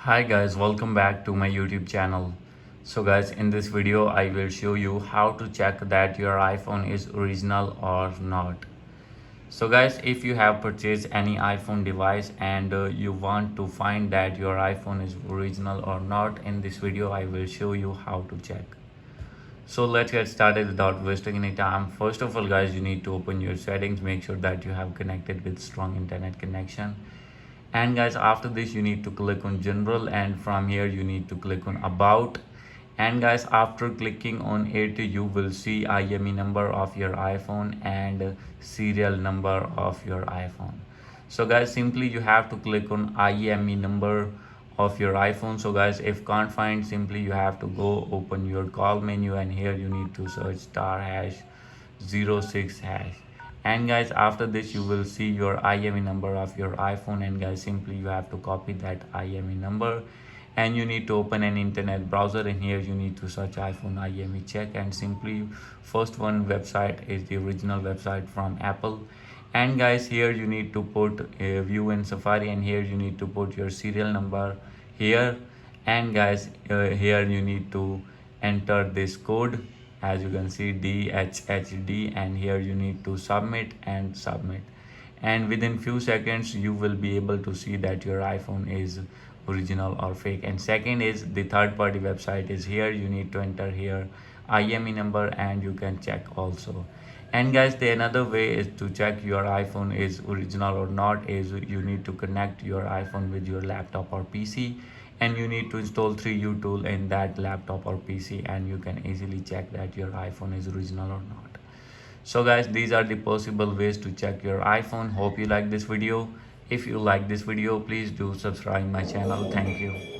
Hi guys, welcome back to my YouTube channel. So guys, in this video I will show you how to check that your iPhone is original or not. So guys, if you have purchased any iPhone device and you want to find that your iPhone is original or not, in this video I will show you how to check. So let's get started without wasting any time. First of all guys, you need to open your settings, make sure that you have connected with strong internet connection. And guys, after this you need to click on general, and from here you need to click on about. And guys, after clicking on it you will see IME number of your iPhone and serial number of your iPhone. So guys, simply you have to click on IME number of your iPhone. So guys, if can't find, simply you have to go open your call menu, and here you need to search star hash 06 hash. And guys, after this you will see your IME number of your iPhone, and guys, simply you have to copy that IME number and you need to open an internet browser, and here you need to search iPhone IME check, and simply first one website is the original website from Apple. And guys, here you need to put a view in Safari, and here you need to put your serial number here. And guys, here you need to enter this code, as you can see DHHD, and here you need to submit and submit, and within few seconds you will be able to see that your iPhone is original or fake. And second is the third party website is here. You need to enter here IME number and you can check also. And guys, the another way is to check your iPhone is original or not is you need to connect your iPhone with your laptop or PC, and you need to install 3U tool in that laptop or PC, and you can easily check that your iPhone is original or not. So guys, these are the possible ways to check your iPhone. Hope you like this video. If you like this video, please do subscribe my channel. Thank you.